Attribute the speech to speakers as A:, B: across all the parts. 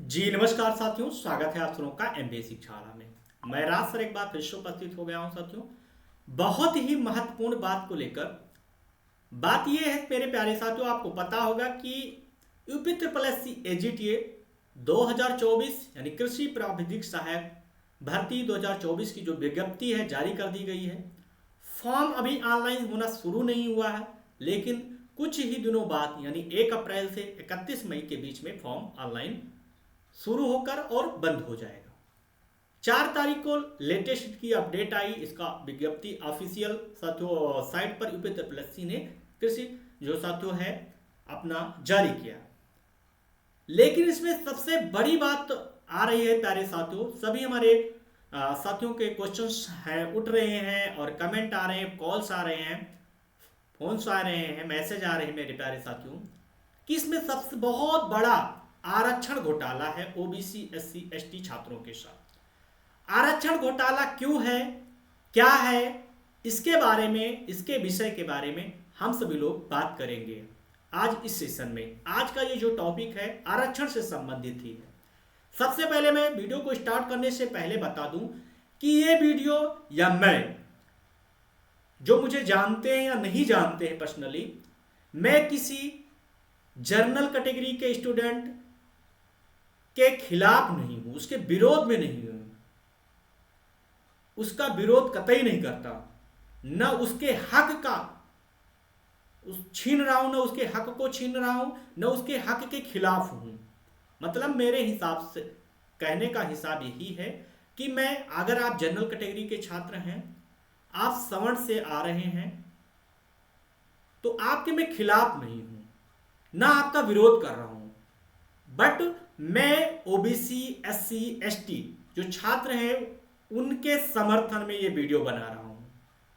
A: जी नमस्कार साथियों, स्वागत है आप सबों का एमबीए शिक्षाशाला में। मैं राज सर एक बार फिर से उपस्थित हो गया हूं साथियों, बहुत ही महत्वपूर्ण बात को लेकर। बात यह है मेरे प्यारे साथियों, आपको पता होगा कि UP triple S C AGTA 2024 यानी कृषि प्राविधिक सहायक भर्ती 2024 की जो विज्ञप्ति है जारी कर दी गई है। फॉर्म अभी ऑनलाइन होना शुरू नहीं हुआ है, लेकिन कुछ ही दिनों बाद यानी 1 अप्रैल से 31 मई के बीच में फॉर्म ऑनलाइन शुरू होकर और बंद हो जाएगा। 4 तारीख को लेटेस्ट की अपडेट आई, इसका विज्ञप्ति ऑफिशियल साथियों साइट पर यूपी ट्रिपल एस सी ने कृषि जो साथियों है अपना जारी किया। लेकिन इसमें सबसे बड़ी बात आ रही है प्यारे साथियों, सभी हमारे साथियों के क्वेश्चंस हैं उठ रहे हैं और कमेंट आ रहे हैं, कॉल्स आ रहे हैं, फोन्स आ रहे हैं, मैसेज आ रहे हैं मेरे प्यारे साथियों कि इसमें सबसे बहुत बड़ा आरक्षण घोटाला है ओबीसी एससी एसटी छात्रों के साथ। आरक्षण घोटाला क्यों है, क्या है, इसके बारे में, इसके विषय के बारे में हम सभी लोग बात करेंगे आज इस सेशन में। आज का ये जो टॉपिक है आरक्षण से संबंधित ही है। सबसे पहले मैं वीडियो को स्टार्ट करने से पहले बता दूं कि ये वीडियो या मैं जो मुझे जानते हैं या नहीं जानते हैं पर्सनली, मैं किसी जर्नल कैटेगरी के स्टूडेंट के खिलाफ नहीं हूं, उसके विरोध में नहीं हूं, उसका विरोध कतई नहीं करता, न उसके हक का छीन रहा हूं, न उसके हक को छीन रहा हूं, न उसके हक के खिलाफ हूं। मतलब मेरे हिसाब से कहने का हिसाब यही है कि मैं, अगर आप जनरल कैटेगरी के छात्र हैं, आप सवर्ण से आ रहे हैं, तो आपके मैं खिलाफ नहीं हूं, ना आपका विरोध कर रहा हूं, बट मैं ओबीसी एससी एसटी जो छात्र हैं उनके समर्थन में ये वीडियो बना रहा हूं।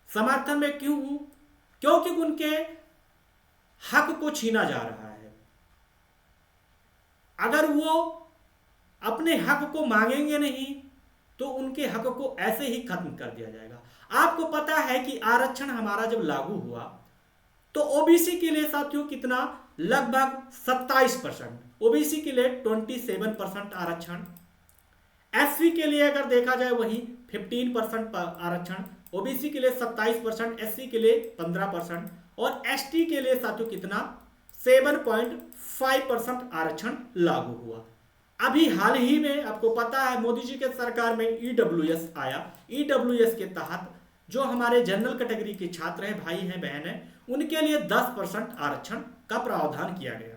A: समर्थन में क्यों हूं? क्योंकि उनके हक को छीना जा रहा है। अगर वो अपने हक को मांगेंगे नहीं तो उनके हक को ऐसे ही खत्म कर दिया जाएगा। आपको पता है कि आरक्षण हमारा जब लागू हुआ तो ओबीसी के लिए साथियों कितना, लगभग 27%, ओबीसी के लिए 27% आरक्षण, एससी के लिए अगर देखा जाए वही 15% आरक्षण, ओबीसी के लिए 27%, एससी के लिए 15% और एसटी के लिए साथियों कितना, 7.5% आरक्षण लागू हुआ। अभी हाल ही में आपको पता है मोदी जी के सरकार में ईडब्ल्यूएस आया। ईडब्ल्यूएस के तहत जो हमारे जनरल कैटेगरी के छात्र हैं, भाई हैं, बहन हैं, उनके लिए 10% आरक्षण का प्रावधान किया गया।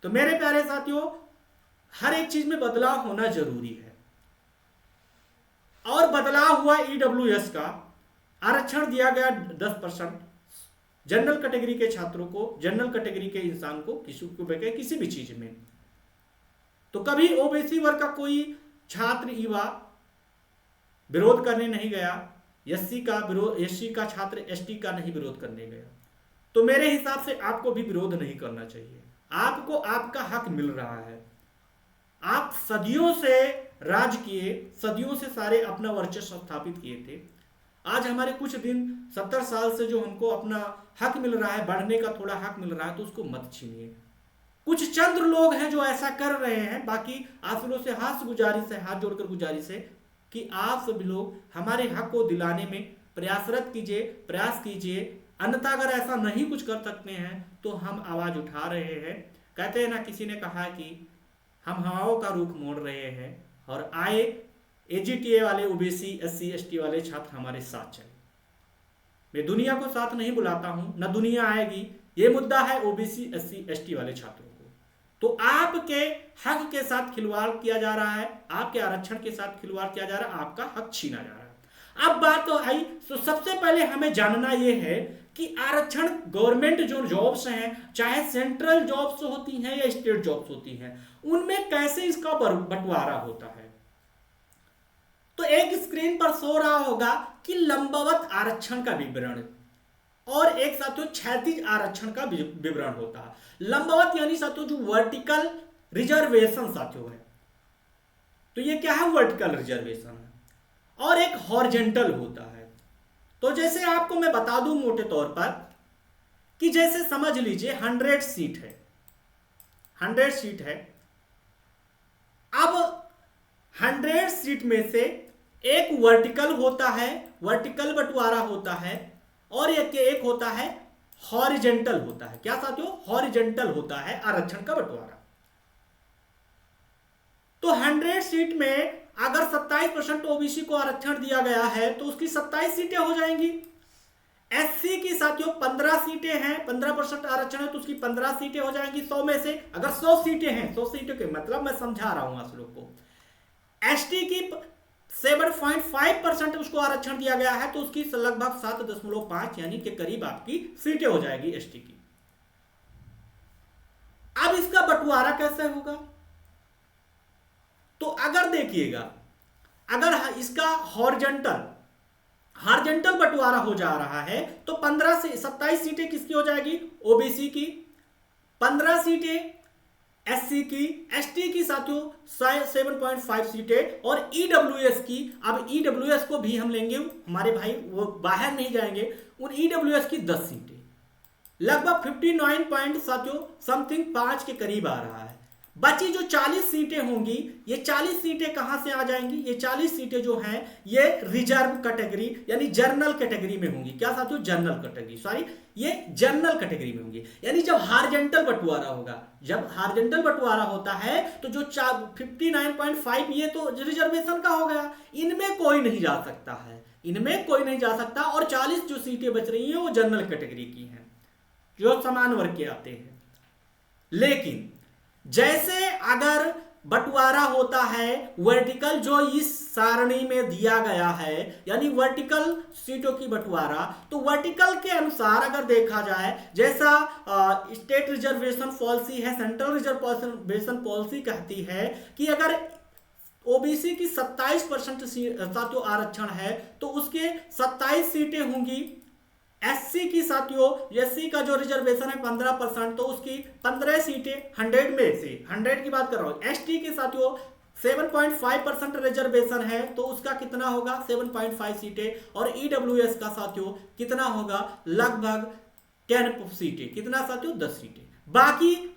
A: तो मेरे प्यारे साथियों, हर एक चीज में बदलाव होना जरूरी है और बदलाव हुआ। ईडब्ल्यूएस का आरक्षण दिया गया 10% जनरल कैटेगरी के छात्रों को, जनरल कैटेगरी के इंसान को, किसी भी चीज में। तो कभी ओबीसी वर्ग का कोई छात्र युवा विरोध करने नहीं गया, एससी का छात्र एसटी का नहीं विरोध करने गया। तो मेरे हिसाब से आपको भी विरोध नहीं करना चाहिए। आपको आपका हक मिल रहा है। आप सदियों से राज किए, सदियों से सारे अपना वर्चस्व स्थापित किए थे। आज हमारे कुछ दिन 70 साल से जो हमको अपना हक मिल रहा है, बढ़ने का थोड़ा हक मिल रहा है, तो उसको मत छीनिए। कुछ चंद लोग हैं जो ऐसा कर रहे हैं, बाकी आप लोगों से हाथ जोड़कर गुजारिश है कि आप सभी लोग हमारे हक को दिलाने में प्रयास कीजिए। अन्यथा अगर ऐसा नहीं कुछ कर सकते हैं तो हम आवाज उठा रहे हैं। कहते हैं ना, किसी ने कहा कि हम हवाओं का रुख मोड़ रहे हैं और आए एजीटीए वाले, ओबीसी एससी एसटी वाले छात्र हमारे साथ चले। मैं दुनिया को साथ नहीं बुलाता हूं, न दुनिया आएगी। ये मुद्दा है ओबीसी एससी एसटी वाले छात्रों को। तो आपके हक के साथ खिलवाड़ किया जा रहा है, आपके आरक्षण के साथ खिलवाड़ किया जा रहा है, आपका हक छीना जा रहा है। अब बात तो आई, तो सबसे पहले हमें जानना यह है कि आरक्षण गवर्नमेंट जो जॉब्स हैं, चाहे सेंट्रल जॉब्स होती हैं या स्टेट जॉब्स होती हैं, उनमें कैसे इसका बंटवारा होता है। तो एक स्क्रीन पर शो रहा होगा कि लंबवत आरक्षण का विवरण और एक साथियों क्षैतिज आरक्षण का विवरण होता है। लंबवत यानी साथियों जो वर्टिकल रिजर्वेशन साथियों है, तो ये क्या है, वर्टिकल रिजर्वेशन है। और एक हॉरिजॉन्टल होता है। तो जैसे आपको मैं बता दूं मोटे तौर पर कि जैसे समझ लीजिए 100 सीट है, 100 सीट है 100 सीट में से एक वर्टिकल होता है, वर्टिकल बंटवारा होता है, और एक होता है हॉरिजेंटल होता है। क्या साथियों? हॉरिजेंटल होता है आरक्षण का बंटवारा। तो 100 सीट में अगर 27% ओबीसी को आरक्षण दिया गया है तो उसकी 27 सीटें हो जाएंगी। एससी की साथियों 15 सीटें हैं, 15% आरक्षण है तो उसकी 15 सीटें हो जाएंगी 100 में से। अगर 100 सीटें हैं, 100 सीटों के मतलब मैं समझा रहा हूं आप लोग को। एसटी की 7.5% उसको आरक्षण दिया गया है तो उसकी लगभग 7.5 यानी के करीब आपकी सीटें हो जाएगी एसटी की। अब इसका बंटवारा कैसे होगा? तो अगर देखिएगा, अगर इसका हॉरिजॉन्टल बंटवारा हो जा रहा है तो 15 से 27 सीटें किसकी हो जाएगी? ओबीसी की, 15 सीटें एससी की, एसटी की साथियों 7.5 सीटें, और ईडब्ल्यूएस की। अब ईडब्ल्यूएस को भी हम लेंगे, हमारे भाई वो बाहर नहीं जाएंगे, उन ईडब्ल्यूएस की 10 सीटें, लगभग 59 पॉइंट साथियों समथिंग 5 के करीब आ रहा है। बची जो 40 सीटें होंगी, ये 40 सीटें कहां से आ जाएंगी? ये 40 सीटें जो हैं ये रिजर्व कैटेगरी यानी जनरल कैटेगरी में होंगी। क्या साथियों? जनरल कैटेगरी, सॉरी ये जनरल कैटेगरी में होंगी। यानी जब हॉरिजॉन्टल बंटवारा होगा, जब हॉरिजॉन्टल बंटवारा होता है तो जो 59.5 ये तो रिजर्वेशन का हो गया, इनमें कोई नहीं जा सकता है, इनमें कोई नहीं जा सकता। और 40 जो सीटें बच रही हैं वो जनरल कैटेगरी की हैं, जो समान वर्ग के आते हैं। लेकिन जैसे अगर बंटवारा होता है वर्टिकल, जो इस सारणी में दिया गया है, यानी वर्टिकल सीटों की बंटवारा, तो वर्टिकल के अनुसार अगर देखा जाए, जैसा स्टेट रिजर्वेशन पॉलिसी है, सेंट्रल रिजर्वेशन पॉलिसी कहती है कि अगर ओबीसी की 27% साथियों आरक्षण है तो उसके 27 सीटें होंगी। एससी की साथियों, एससी का जो रिजर्वेशन है 15%, तो उसकी 15 सीटें 100 में से, 100 की बात कर रहा हूं। एसटी के साथियों 7.5% रिजर्वेशन है तो उसका कितना होगा? 7.5 सीटें। और ईडब्ल्यूएस का साथियों कितना होगा? लगभग 10 सीटें। कितना साथियों? 10 सीटें। बाकी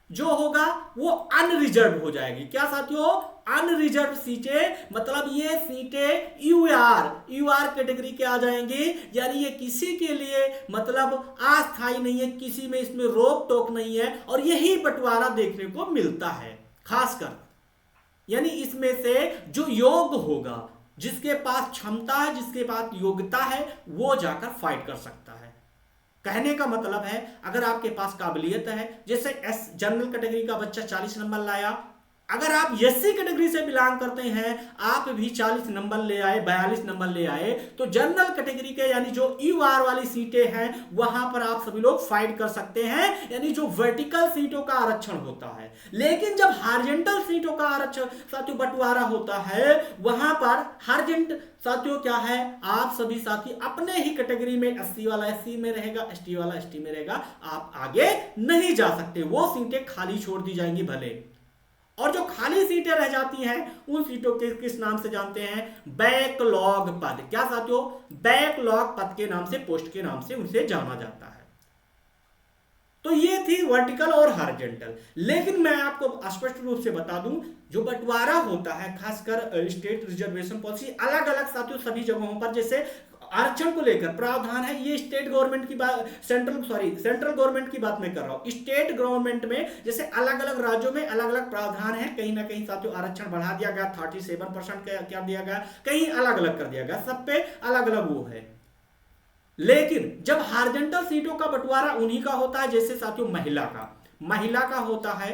A: जो होगा वो अनरिजर्व हो जाएगी। क्या साथियों? अनरिजर्व सीटें, मतलब ये सीटें यूआर कैटेगरी के आ जाएंगे, यानी ये किसी के लिए मतलब अस्थायी नहीं है, किसी में इसमें रोक टोक नहीं है, और यही बंटवारा देखने को मिलता है खासकर। यानी इसमें से जो योग्य होगा, जिसके पास क्षमता है, जिसके पास योग्यता है, वो जाकर फाइट कर सकता है। कहने का मतलब है अगर आपके पास काबिलियत है, जैसे एस जनरल कैटेगरी का बच्चा 40 नंबर लाया, अगर आप एससी कैटेगरी से बिलोंग करते हैं, आप भी 40 नंबर ले आए, 42 नंबर ले आए, तो जनरल कैटेगरी के यानी जो यूआर वाली सीटें हैं वहां पर आप सभी लोग फाइट कर सकते हैं, यानी जो वर्टिकल सीटों का आरक्षण होता है। लेकिन जब हॉरिजॉन्टल सीटों का आरक्षण साथियों बंटवारा होता है, वहां पर हॉरिजॉन्टल साथियों क्या है, आप सभी साथी अपने ही कैटेगरी में, एससी वाला एससी में रहेगा, एसटी वाला एसटी में रहेगा, आप आगे नहीं जा सकते, वो सीटें खाली छोड़ दी जाएंगी भले। और जो खाली सीटें रह जाती हैं उन सीटों के किस नाम से जानते हैं? बैकलॉग पद। क्या साथियों? बैकलॉग पद के नाम से, पोस्ट के नाम से उनसे जाना जाता है। तो ये थी वर्टिकल और हॉरिजॉन्टल। लेकिन मैं आपको स्पष्ट रूप से बता दूं, जो बंटवारा होता है खासकर स्टेट रिजर्वेशन पॉलिसी, अलग अलग साथियों सभी जगहों पर जैसे आरक्षण को लेकर प्रावधान है, ये स्टेट गवर्नमेंट की बात, सेंट्रल गवर्नमेंट की बात मैं कर रहा हूं। स्टेट गवर्नमेंट में जैसे अलग अलग राज्यों में अलग अलग प्रावधान है, कहीं ना कहीं साथियों आरक्षण बढ़ा दिया गया, 37% क्या दिया गया, कहीं अलग अलग कर दिया गया, सब पे अलग अलग वो है। लेकिन जब हॉरिजॉन्टल सीटों का बंटवारा उन्हीं का होता है, जैसे साथियों महिला का होता है,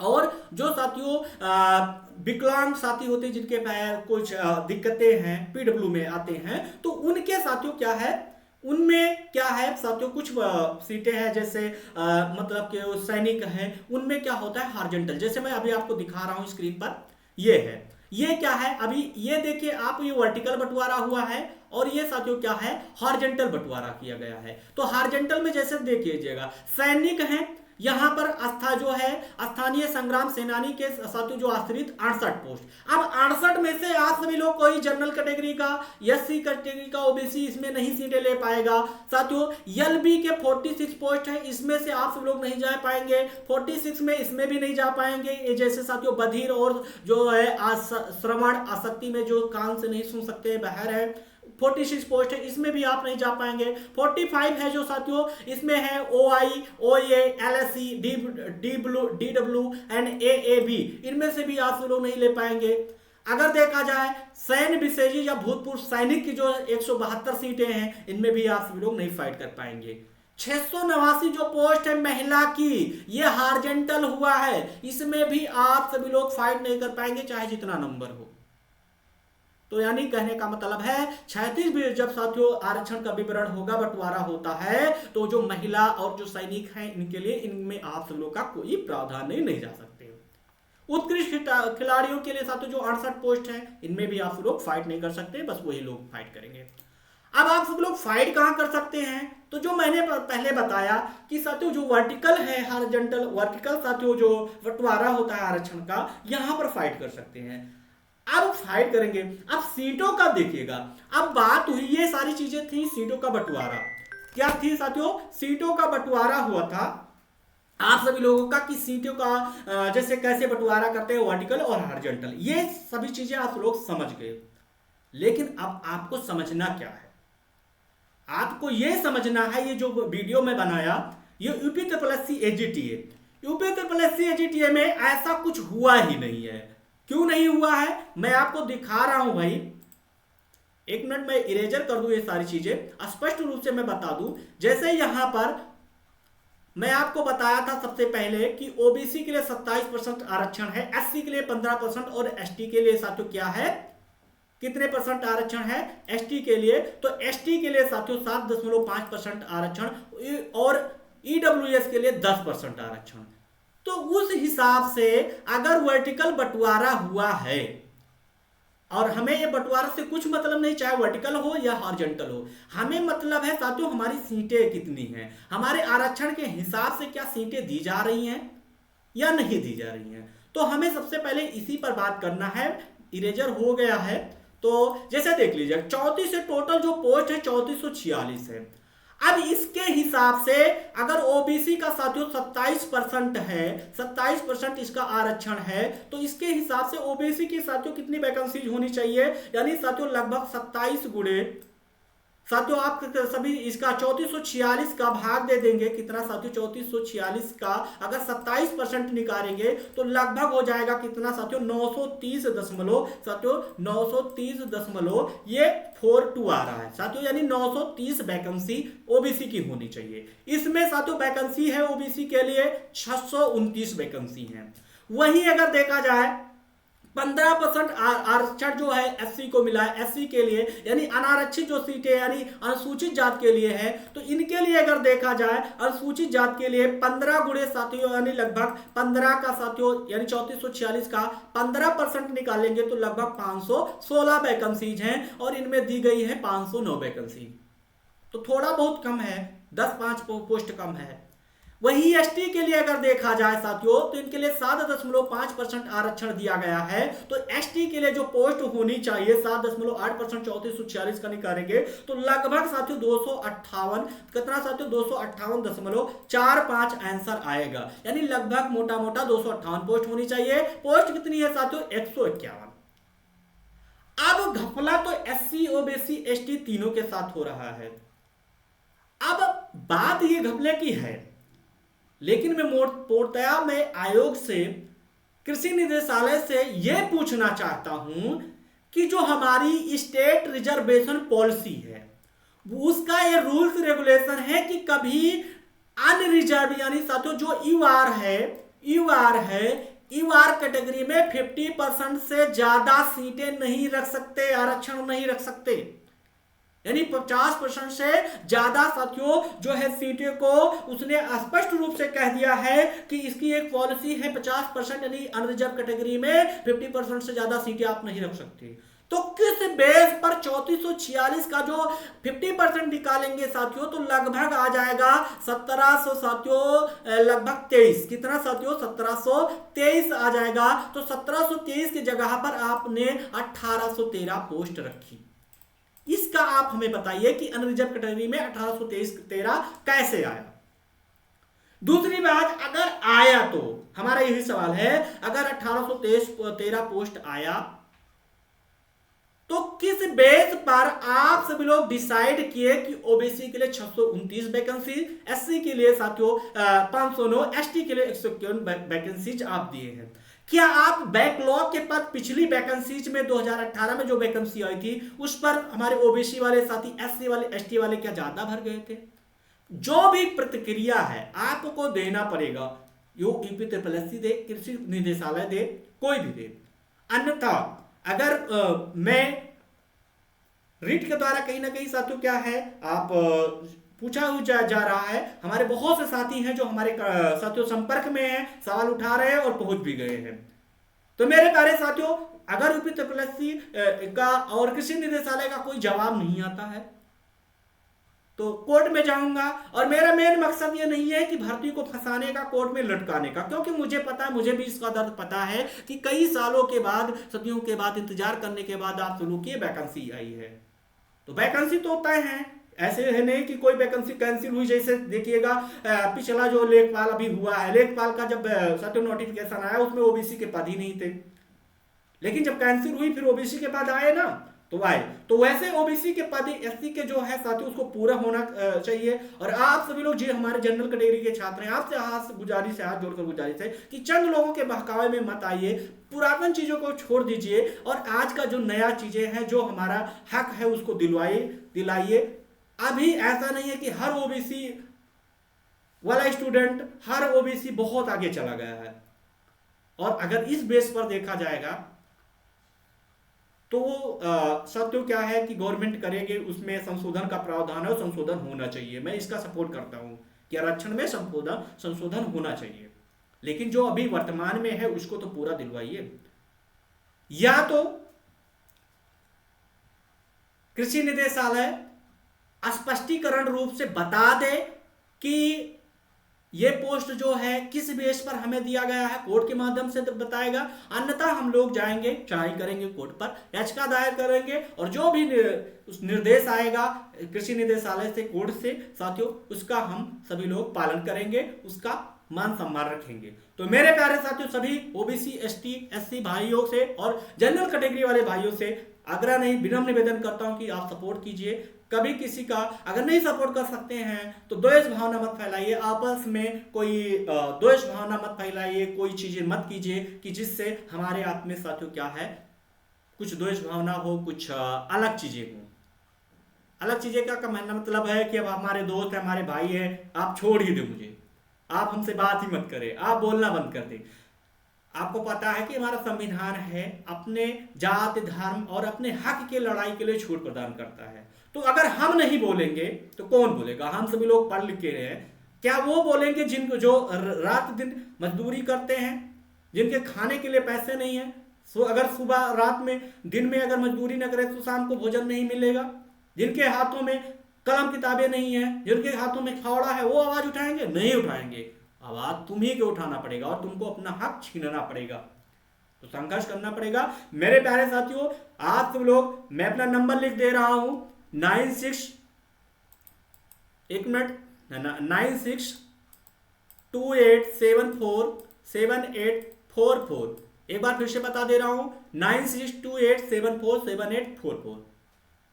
A: और जो साथियों विकलांग साथी होते हैं, जिनके कुछ दिक्कतें हैं, पीडब्ल्यू में आते हैं, तो उनके साथियों क्या है, उनमें क्या है साथियों, कुछ सीटें हैं जैसे मतलब कि सैनिक हैं, उनमें क्या होता है हॉरिजॉन्टल। जैसे मैं अभी आपको दिखा रहा हूं स्क्रीन पर, ये है, ये क्या है, अभी ये देखिए आप, ये वर्टिकल बंटवारा हुआ है, और ये साथियों क्या है, हॉरिजॉन्टल बंटवारा किया गया है। तो हॉरिजॉन्टल में जैसे देखिएगा, सैनिक हैं, यहाँ पर आस्था जो है स्थानीय संग्राम सेनानी के साथियों जो आश्रित 68 पोस्ट। अब 68 में से आप सभी लोग कोई जनरल कैटेगरी का, एससी कैटेगरी का, ओबीसी इसमें नहीं सीटें ले पाएगा साथियों। एलबी के 46 पोस्ट है, इसमें से आप सब लोग नहीं जा पाएंगे। 46 में इसमें भी नहीं जा पाएंगे। ये जैसे साथियों बधिर और जो है श्रवण आसक्ति में जो कान से नहीं सुन सकते, बहर है, 46 पोस्ट है, इसमें भी आप नहीं जा पाएंगे। 45 है जो साथियों, इसमें है ओआई, ओए, एलएससी, डीडब्ल्यू एंड एएबी, इनमें से भी आप लोग नहीं ले पाएंगे। अगर देखा जाए सैन्य विशेषी या भूतपूर्व सैनिक की जो 172 सीटें हैं, इनमें भी आप सभी लोग नहीं फाइट कर पाएंगे। 689 जो पोस्ट है महिला की, ये हार्जेंटल हुआ है, इसमें भी आप सभी लोग फाइट नहीं कर पाएंगे चाहे जितना नंबर हो। तो यानी कहने का मतलब है 36 भी जब साथियों आरक्षण का विवरण होगा, बंटवारा होता है, तो जो महिला और जो सैनिक हैं इनके लिए इनमें आप सब लोग का कोई प्रावधान नहीं जा सकते। उत्कृष्ट खिलाड़ियों के लिए साथियों जो 68 पोस्ट हैं, इनमें भी आप सब लोग फाइट नहीं कर सकते, बस वही लोग फाइट करेंगे। अब आप सब लोग फाइट कहां कर सकते हैं? तो जो मैंने पहले बताया कि साथियों जो वर्टिकल है, हॉरिजॉन्टल वर्टिकल साथियों जो बंटवारा होता है आरक्षण का, यहां पर फाइट कर सकते हैं। अब फाइट करेंगे। अब सीटों का देखिएगा, अब बात हुई, ये सारी चीजें थी सीटों का बंटवारा। क्या थी साथियों? सीटों का बंटवारा हुआ था आप सभी लोगों का कि सीटों का जैसे कैसे बंटवारा करते हैं वर्टिकल और हॉरिजॉन्टल, ये सभी चीजें आप लोग समझ गए। लेकिन अब आपको समझना क्या है? आपको यह समझना है, ये जो वीडियो में बनाया ये UP SSC AGTA, UP SSC AGTA में ऐसा कुछ हुआ ही नहीं है। क्यों नहीं हुआ है मैं आपको दिखा रहा हूं भाई। एक मिनट में इरेजर कर दूं ये सारी चीजें, स्पष्ट रूप से मैं बता दूं। जैसे यहां पर मैं आपको बताया था सबसे पहले कि ओबीसी के लिए 27% आरक्षण है, एससी के लिए 15% और एसटी के लिए साथियों क्या है, कितने परसेंट आरक्षण है एसटी के लिए? तो एसटी के लिए साथियों 7.5% आरक्षण और ईडब्ल्यूएस के लिए 10% आरक्षण। तो उस हिसाब से अगर वर्टिकल बंटवारा हुआ है, और हमें ये बंटवारा से कुछ मतलब नहीं, चाहे वर्टिकल हो या हॉरिजॉन्टल हो, हमें मतलब है साथियों हमारी सीटें कितनी हैं, हमारे आरक्षण के हिसाब से क्या सीटें दी जा रही हैं या नहीं दी जा रही हैं। तो हमें सबसे पहले इसी पर बात करना है। इरेजर हो गया है, तो जैसे देख लीजिए 34 से टोटल जो पोस्ट है 3446 है। अब इसके हिसाब से अगर ओबीसी का साथियों 27% है, 27% इसका आरक्षण है, तो इसके हिसाब से ओबीसी की साथियों कितनी वैकेंसीज होनी चाहिए? यानी साथियों लगभग 27 गुणे साथियों आप सभी इसका 3446 का भाग दे देंगे। कितना साथियों? 3446 का अगर 27% निकालेंगे तो लगभग हो जाएगा कितना साथियों? 930 ये 42 आ रहा है साथियों, यानी 930 वैकेंसी ओबीसी की होनी चाहिए। इसमें साथियों वैकेंसी है ओबीसी के लिए 629 वैकेंसी है। वही अगर देखा जाए 15% आरक्षण जो है एससी को मिला है, एससी के लिए यानी अनारक्षित जो सीटें यानी अनुसूचित जात के लिए है, तो इनके लिए अगर देखा जाए अनुसूचित जात के लिए 15 गुणे साथियों यानी लगभग 15 का साथियों यानी 3446 का 15% निकालेंगे तो लगभग 516 वैकेंसीज हैं और इनमें दी गई है 509 वैकेंसी। तो थोड़ा बहुत कम है, 10-5 पोस्ट कम है। वही एसटी के लिए अगर देखा जाए साथियों तो इनके लिए 7.5% आरक्षण दिया गया है। तो एसटी के लिए जो पोस्ट होनी चाहिए 7.8% 3446 का निकालेंगे तो लगभग साथियों 258 कितना साथियों 258.45 आंसर आएगा, यानी लगभग मोटा मोटा 258 पोस्ट होनी चाहिए। पोस्ट कितनी है साथियों? 151। अब घपला तो एससी ओबीसी एसटी तीनों के साथ हो रहा है। अब बात ये घपले की है, लेकिन मैं पूर्णतया मैं आयोग से कृषि निदेशालय से यह पूछना चाहता हूं कि जो हमारी स्टेट रिजर्वेशन पॉलिसी है उसका ये रूल्स रेगुलेशन है कि कभी अनरिजर्व यानी साथियों जो यूआर है यूआर कैटेगरी में 50% से ज्यादा सीटें नहीं रख सकते, आरक्षण नहीं रख सकते, यानी 50% से ज्यादा साथियों जो है सीटें को उसने स्पष्ट रूप से कह दिया है कि इसकी एक पॉलिसी है 50% यानी अनरिजर्व कैटेगरी में 50% से ज्यादा सीटें आप नहीं रख सकते। तो किस बेस पर 3446 का जो 50% निकालेंगे साथियों, तो लगभग आ जाएगा 1700 साथियों, लगभग 23, कितना साथियों, 1723 आ जाएगा। तो 1723 की जगह पर आपने 1813 पोस्ट रखी। इसका आप हमें बताइए कि अनरिजर्व कैटेगरी में 1813 कैसे आया। दूसरी बात, अगर आया तो हमारा यही सवाल है, अगर 1813 पोस्ट आया तो किस बेस पर आप सभी लोग डिसाइड किए कि ओबीसी के लिए 629 वैकेंसी, एससी के लिए साथियों 509, एसटी के लिए 151 वैकेंसीज आप दिए हैं। क्या आप बैकलॉग के पद पिछली वैकेंसीज में 2018 में जो वैकेंसी आई थी उस पर हमारे ओबीसी वाले साथी, एससी वाले, एसटी वाले क्या ज्यादा भर गए थे? जो भी प्रतिक्रिया है आपको देना पड़ेगा, यूपी ट्रिपल दे, कृषि निदेशालय दे, कोई भी दे। अन्यथा अगर मैं रीट के द्वारा कहीं ना कहीं साथियों क्या है, आप पूछा जा रहा है, हमारे बहुत से साथी हैं जो हमारे साथियों संपर्क में हैं, सवाल उठा रहे हैं और पहुंच भी गए हैं। तो मेरे प्यारे साथियों, अगर यूपी ट्रिपल का और कृषि निदेशालय का कोई जवाब नहीं आता है तो कोर्ट में जाऊंगा। और मेरा मेन मकसद ये नहीं है कि भर्ती को फंसाने का, कोर्ट में लटकाने का, क्योंकि मुझे पता है, मुझे भी इसका दर्द पता है कि कई सालों के बाद, सदियों के बाद इंतजार करने के बाद आप शुरू किए, वैकेंसी आई है। तो वैकेंसी तो तय है, ऐसे है नहीं कि कोई वैकेंसी कैंसिल हुई। जैसे देखिएगा पिछला जो लेखपाल अभी हुआ है, लेखपाल का जब सत्य नोटिफिकेशन आया उसमें ओबीसी के पद ही नहीं थे, लेकिन जब कैंसिल हुई फिर ओबीसी के पद आए ना, तो आए। तो वैसे ओबीसी के पद एससी के जो है साथियों उसको पूरा होना चाहिए। और आप सभी लोग जो हमारे जनरल कैटेगरी के छात्र हैं, आपसे हाथ गुजारिश है, हाथ जोड़कर गुजारिश है कि चंद लोगों के बहकावे में मत आइए, पुरातन चीजों को छोड़ दीजिए और आज का जो नया चीजें हैं, जो हमारा हक है उसको दिलाइए। अभी ऐसा नहीं है कि हर ओबीसी वाला स्टूडेंट, हर ओबीसी बहुत आगे चला गया है। और अगर इस बेस पर देखा जाएगा तो सत्य क्या है कि गवर्नमेंट करेंगे, उसमें संशोधन का प्रावधान है और संशोधन होना चाहिए। मैं इसका सपोर्ट करता हूं कि आरक्षण में संशोधन होना चाहिए, लेकिन जो अभी वर्तमान में है उसको तो पूरा दिलवाइए। या तो कृषि निदेशालय स्पष्टीकरण रूप से बता दे कि ये पोस्ट जो है किस बेस पर हमें दिया गया है, कोर्ट के माध्यम से बताएगा। अन्यथा हम लोग जाएंगे, चढ़ाई करेंगे कोर्ट पर, याचिका दायर करेंगे और जो भी निर्देश आएगा कृषि निदेशालय से, कोर्ट से साथियों, उसका हम सभी लोग पालन करेंगे, उसका मान सम्मान रखेंगे। तो मेरे प्यारे साथियों, सभी ओबीसी, एसटी, एससी भाइयों से और जनरल कैटेगरी वाले भाइयों से आग्रह नहीं, विनम्र निवेदन करता हूं कि आप सपोर्ट कीजिए। कभी किसी का अगर नहीं सपोर्ट कर सकते हैं तो द्वेष भावना मत फैलाइए, आपस में कोई द्वेष भावना मत फैलाइए, कोई चीजें मत कीजिए कि जिससे हमारे आप में साथियों क्या है, कुछ द्वेष भावना हो, कुछ अलग चीजें हो। अलग चीजें का कहना मतलब है कि अब हमारे दोस्त है, हमारे भाई है, आप छोड़ ही दो मुझे, आप हमसे बात ही मत करें, आप बोलना बंद कर दें। आपको पता है कि हमारा संविधान है अपने जाति, धर्म और अपने हक की लड़ाई के लिए छूट प्रदान करता है। तो अगर हम नहीं बोलेंगे तो कौन बोलेगा? हम सभी लोग पढ़ लिखे हैं, क्या वो बोलेंगे जिनको जो रात दिन मजदूरी करते हैं, जिनके खाने के लिए पैसे नहीं है? सो अगर सुबह रात में दिन में अगर मजदूरी न करे तो शाम को भोजन नहीं मिलेगा? जिनके हाथों में कलम किताबें नहीं है, जिनके हाथों में फावड़ा है, वो आवाज उठाएंगे? नहीं उठाएंगे। आवाज तुम्ही को उठाना पड़ेगा और तुमको अपना हक छीनना पड़ेगा, तो संघर्ष करना पड़ेगा। मेरे प्यारे साथियों, आज तुम लोग, मैं अपना नंबर लिख दे रहा हूं 9628747844। एक बार फिर से बता दे रहा हूं 9628747844।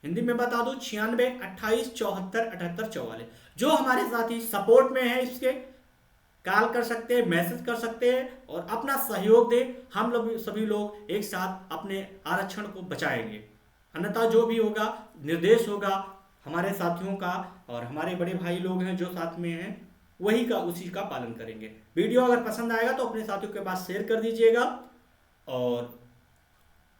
A: हिंदी में बता दूं 9628747844। जो हमारे साथी सपोर्ट में है इसके कॉल कर सकते हैं, मैसेज कर सकते हैं और अपना सहयोग दे। हम लोग सभी लोग एक साथ अपने आरक्षण को बचाएंगे। अन्यथा जो भी होगा, निर्देश होगा हमारे साथियों का और हमारे बड़े भाई लोग हैं जो साथ में हैं, वही का उसी का पालन करेंगे। वीडियो अगर पसंद आएगा तो अपने साथियों के पास शेयर कर दीजिएगा और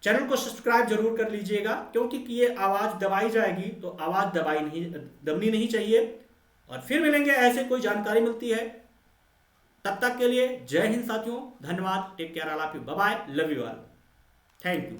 A: चैनल को सब्सक्राइब जरूर कर लीजिएगा, क्योंकि ये आवाज दबाई जाएगी तो आवाज दबनी नहीं चाहिए। और फिर मिलेंगे, ऐसे कोई जानकारी मिलती है। तब तक के लिए जय हिंद साथियों, धन्यवाद, take care, I love you, bye bye, love you all, thank you.